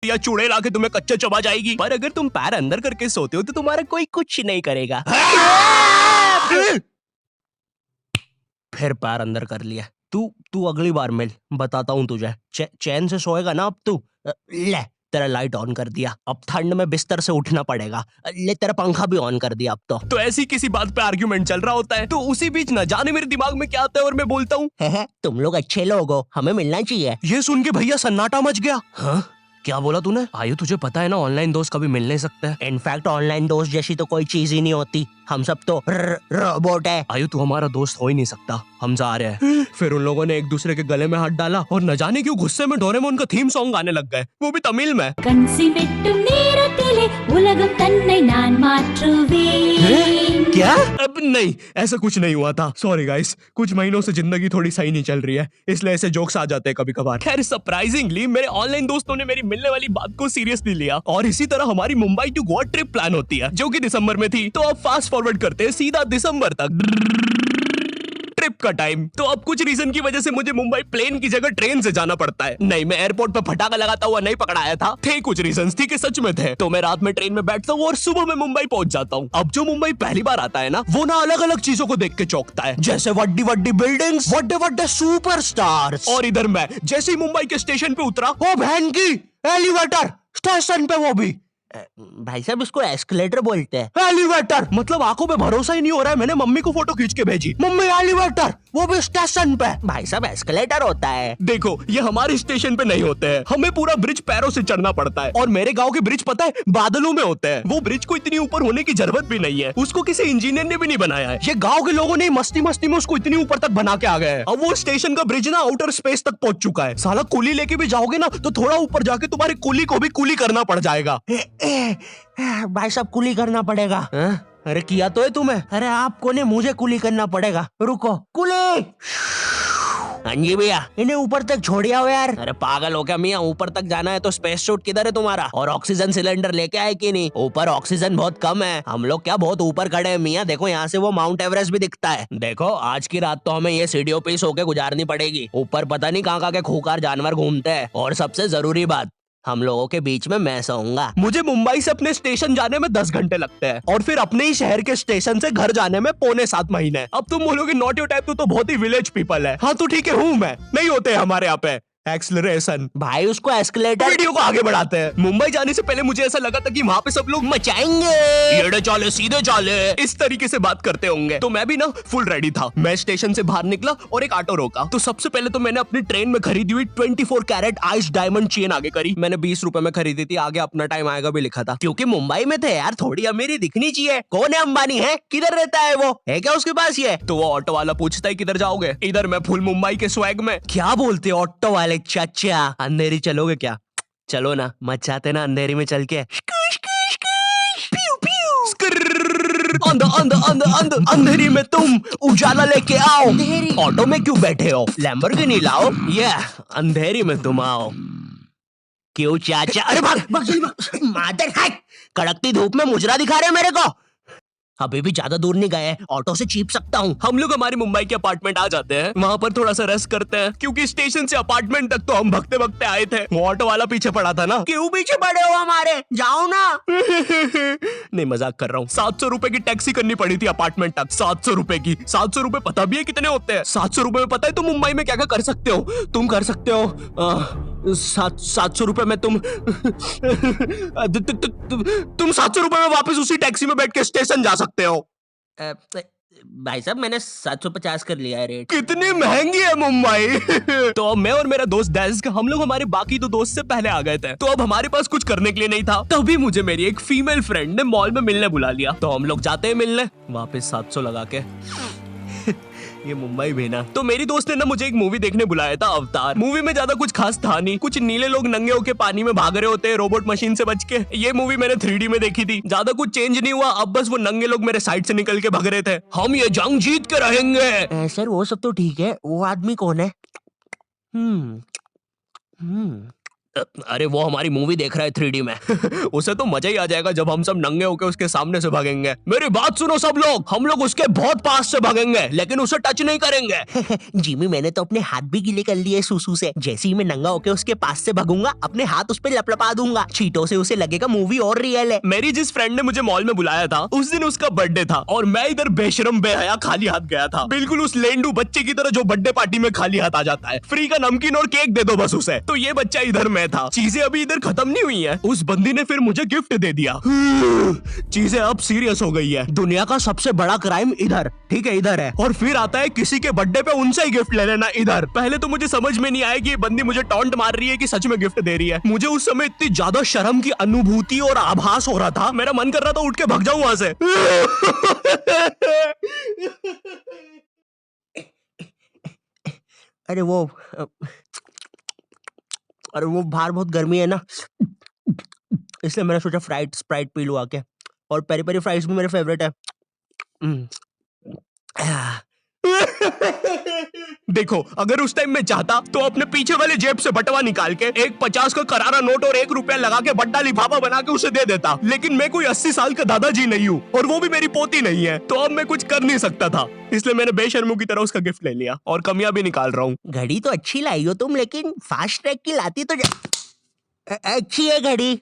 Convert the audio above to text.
या चुड़ैल आके तुम्हें कच्चा चबा जाएगी। पर अगर तुम पैर अंदर करके सोते हो तो तुम्हारा कोई कुछ नहीं करेगा। फिर पैर अंदर कर लिया। तू अगली बार मिल, बताता हूँ तुझे। चैन से सोएगा ना अब तू। ले तेरा लाइट ऑन कर दिया, अब ठंड में बिस्तर से उठना पड़ेगा। ले तेरा पंखा भी ऑन कर दिया अब तो ऐसी किसी बात पे आर्ग्यूमेंट चल रहा होता है, तो उसी बीच न जाने मेरे दिमाग में क्या आता है और मैं बोलता हूँ, तुम लोग अच्छे लोग हो, हमें मिलना चाहिए। ये सुन के भैया सन्नाटा मच गया। हाँ क्या बोला तूने? आयु तुझे पता है ना, ऑनलाइन दोस्त कभी मिल नहीं सकते। इनफैक्ट ऑनलाइन दोस्त जैसी तो कोई चीज ही नहीं होती, हम सब तो रोबोट है। आयु तू हमारा दोस्त हो ही नहीं सकता, हम जा रहे हैं। फिर उन लोगों ने एक दूसरे के गले में हाथ डाला और न जाने क्यों गुस्से में डोरेमोन का थीम सॉन्ग गाने लग गए, वो भी तमिल में। क्या? अब नहीं, ऐसा कुछ नहीं हुआ था। सॉरी गाइस, कुछ महीनों से जिंदगी थोड़ी सही नहीं चल रही है, इसलिए ऐसे जोक्स आ जाते हैं कभी कभार। खैर सरप्राइजिंगली मेरे ऑनलाइन दोस्तों ने मेरी मिलने वाली बात को सीरियसली लिया और इसी तरह हमारी Mumbai to Goa trip plan होती है, जो कि दिसंबर में थी। तो अब फास्ट फॉरवर्ड करते हैं सीधा दिसंबर तक ट्रिप का टाइम। तो अब कुछ रीजन की वजह से मुझे मुंबई प्लेन की जगह ट्रेन से जाना पड़ता है। नहीं, मैं एयरपोर्ट पे फटाका लगाता हुआ नहीं पकड़ाया था, थे कुछ रीजंस, थी कि सच में थे। तो मैं रात में ट्रेन में बैठता हूँ और सुबह में मुंबई पहुंच जाता हूँ। अब जो मुंबई पहली बार आता है ना, वो ना अलग अलग चीजों को देख के चौंकता है, जैसे वड्डी वड्डी बिल्डिंग्स, वड्डे वड्डे सुपरस्टार्स। और इधर मैं जैसे ही मुंबई के स्टेशन पे उतरा, ओ बहन की एलिवेटर स्टेशन पे, वो भी भाई साहब इसको एस्केलेटर बोलते हैं। एलिवेटर मतलब आंखों पे भरोसा ही नहीं हो रहा है, मैंने मम्मी को फोटो खींच के भेजी, मम्मी एलिवेटर, वो भी स्टेशन पे। भाई साहब एस्केलेटर होता है। देखो ये हमारे स्टेशन पे नहीं होते हैं, हमें पूरा ब्रिज पैरों से चढ़ना पड़ता है। और मेरे गांव के ब्रिज पता है बादलों में होते हैं। वो ब्रिज को इतनी ऊपर होने की जरूरत भी नहीं है, उसको किसी इंजीनियर ने भी नहीं बनाया है, ये गाँव के लोगों ने मस्ती मस्ती में उसको इतनी ऊपर तक बना के आ गए हैं। अब वो स्टेशन का ब्रिज ना आउटर स्पेस तक पहुंच चुका है। साला कुली लेके भी जाओगे ना तो थोड़ा ऊपर जाके तुम्हारे कुली को भी कुली करना पड़ जाएगा। भाई साहब कुली करना पड़ेगा। अरे किया तो है तुम्हें। अरे आपको ने मुझे कुली करना पड़ेगा, रुको। कुली हाँ जी भैया, इन्हें ऊपर तक छोड़िया हो यार। अरे पागल हो क्या मियाँ, ऊपर तक जाना है तो स्पेस सूट किधर है तुम्हारा? और ऑक्सीजन सिलेंडर लेके आए कि नहीं? ऊपर ऑक्सीजन बहुत कम है, हम लोग क्या बहुत ऊपर खड़े हैं मियाँ। देखो यहाँ से वो माउंट एवरेस्ट भी दिखता है। देखो आज की रात तो हमें ये सीढ़ियों पे होके गुजारनी पड़ेगी, ऊपर पता नहीं कहाँ के खूंखार जानवर घूमते हैं। और सबसे जरूरी बात, हम लोगों के बीच में मैं सोऊंगा। मुझे मुंबई से अपने स्टेशन जाने में 10 घंटे लगते हैं और फिर अपने ही शहर के स्टेशन से घर जाने में 6.25 महीने। अब तुम बोलोगे नॉट योर टाइप, तो बहुत ही विलेज पीपल है। हाँ तो ठीक है, हूँ मैं, नहीं होते हमारे यहाँ पे एक्सलरेशन। भाई उसको एस्केलेटर। वीडियो को आगे बढ़ाते हैं। मुंबई जाने से पहले मुझे ऐसा लगा था कि वहाँ पे सब लोग मचाएंगे, एड़े चाले सीधे चाले, इस तरीके से बात करते होंगे। तो मैं भी ना फुल रेडी था। मैं स्टेशन से बाहर निकला और एक ऑटो रोका। तो सबसे पहले तो मैंने अपनी ट्रेन में खरीदी हुई 24 कैरेट आइस डायमंड चेन आगे करी। मैंने 20 रुपए में खरीदी थी, आगे अपना टाइम आएगा भी लिखा था, क्योंकि मुंबई में थे यार, थोड़ी अमीरी दिखनी चाहिए। कौन है अंबानी है, किधर रहता है वो, है क्या उसके पास ये? तो वो ऑटो वाला पूछता है किधर जाओगे? इधर मैं फुल मुंबई के स्वैग में। क्या बोलते ऑटो वाले? चाचा अंधेरी चलोगे क्या? चलो ना, मचाते ना अंधेरी में चल के। अंधेरी में तुम उजाला लेके आओ। ऑटो में क्यों बैठे हो? लैम्बोर्गिनी लाओ। ये अंधेरी में तुम आओ। क्यों चाचा? अरे भाग भाग मादर है, कड़कती धूप में मुजरा दिखा रहे मेरे को। अभी भी ज्यादा दूर नहीं गए, ऑटो से चीप सकता हूँ। हम लोग हमारे मुंबई के अपार्टमेंट आ जाते हैं, वहाँ पर थोड़ा सा रेस्ट करते हैं, क्योंकि स्टेशन से अपार्टमेंट तक तो हम भगते भगते आए थे। वो ऑटो वाला पीछे पड़ा था ना। क्यों पीछे पड़े हो हमारे? जाओ ना। नहीं मजाक कर रहा हूँ। 700 रुपए की टैक्सी करनी पड़ी थी अपार्टमेंट तक। 700 रुपए की। 700 रुपए पता भी है कितने होते हैं? 700 रुपए में पता है तुम मुंबई में क्या क्या कर सकते हो? तुम कर सकते हो 700 रुपए में तुम 700 रुपए में वापस उसी टैक्सी में बैठ के स्टेशन जा सकते हो। भाई साहब मैंने 750 कर लिया है रेट। कितनी महंगी है मुंबई। तो अब मैं और मेरा दोस्त डेस्क, हम लोग हमारे बाकी दो दोस्त से पहले आ गए थे। तो अब हमारे पास कुछ करने के लिए नहीं था। तभी मुझे मेरी एक फीमेल फ्रेंड ने मॉल में मिलने बुला लिया। तो हम लोग जाते हैं मिलने, वापस 700 लगा के। ये मुंबई भी ना। तो मेरी दोस्त ने ना मुझे एक मूवी देखने बुलाया था, अवतार। मूवी में ज्यादा कुछ खास था नहीं, कुछ नीले लोग नंगे होके पानी में भाग रहे होते हैं रोबोट मशीन से बच के। ये मूवी मैंने 3D में देखी थी, ज्यादा कुछ चेंज नहीं हुआ। अब बस वो नंगे लोग मेरे साइड से निकल के भाग रहे थे। हम ये जंग जीत के रहेंगे। सर वो सब तो ठीक है, वो आदमी कौन है? अरे वो हमारी मूवी देख रहा है 3D में। उसे तो मजा ही आ जाएगा जब हम सब नंगे होकर उसके सामने से भागेंगे। मेरी बात सुनो सब लोग, हम लोग उसके बहुत पास से भागेंगे लेकिन उसे टच नहीं करेंगे। जिमी, मैंने तो अपने हाथ भी गीले कर लिए सुसु से। जैसे ही मैं नंगा होकर उसके पास से भागूंगा, अपने हाथ उस पे लपलपा दूंगा। चीटों से उसे लगेगा मूवी और रियल है। मेरी जिस फ्रेंड ने मुझे मॉल में बुलाया था उस दिन उसका बर्थडे था और मैं इधर बेशरम बेहया खाली हाथ गया था, बिल्कुल उस लेंडू बच्चे की तरह जो बर्थडे पार्टी में खाली हाथ आ जाता है। फ्री का नमकीन और केक दे दो बस उसे। तो ये बच्चा इधर मैं था। चीजें अभी इधर खत्म नहीं हुई हैं। उस बंदी ने फिर मुझे गिफ्ट दे दिया। चीजें अब सीरियस हो गई है। दुनिया का सबसे बड़ा क्राइम इधर, ठीक है, इधर है। और फिर आता है किसी के बर्थडे पे उनसे ही गिफ्ट ले लेना इधर। पहले तो मुझे समझ में नहीं आया कि ये बंदी मुझे टॉन्ट मार रही है कि सच में गिफ्ट दे रही है। मुझे उस समय इतनी ज्यादा शर्म की अनुभूति और आभास हो रहा था, मेरा मन कर रहा था उठ के भाग जाऊं वहां से। अरे वो अरे वो बाहर बहुत गर्मी है ना, इसलिए मैंने सोचा स्प्राइट पी लूं आके। और पेरी पेरी फ्राइज भी मेरे फेवरेट है। आह, देखो, अगर उस टाइम मैं चाहता तो अपने पीछे वाले जेब से बटवा निकाल के एक 50 का करारा नोट और 1 रुपया लगा के बड्डा लिफाफा बना के उसे दे देता। लेकिन मैं कोई 80 साल का दादाजी नहीं हूँ और वो भी मेरी पोती नहीं है, तो अब मैं कुछ कर नहीं सकता था। इसलिए मैंने बेशर्मों की तरह उसका गिफ्ट ले लिया और कमियां भी निकाल रहा हूँ। घड़ी तो अच्छी लाई हो तुम, लेकिन फास्ट ट्रैक की लाती तो अच्छी है घड़ी।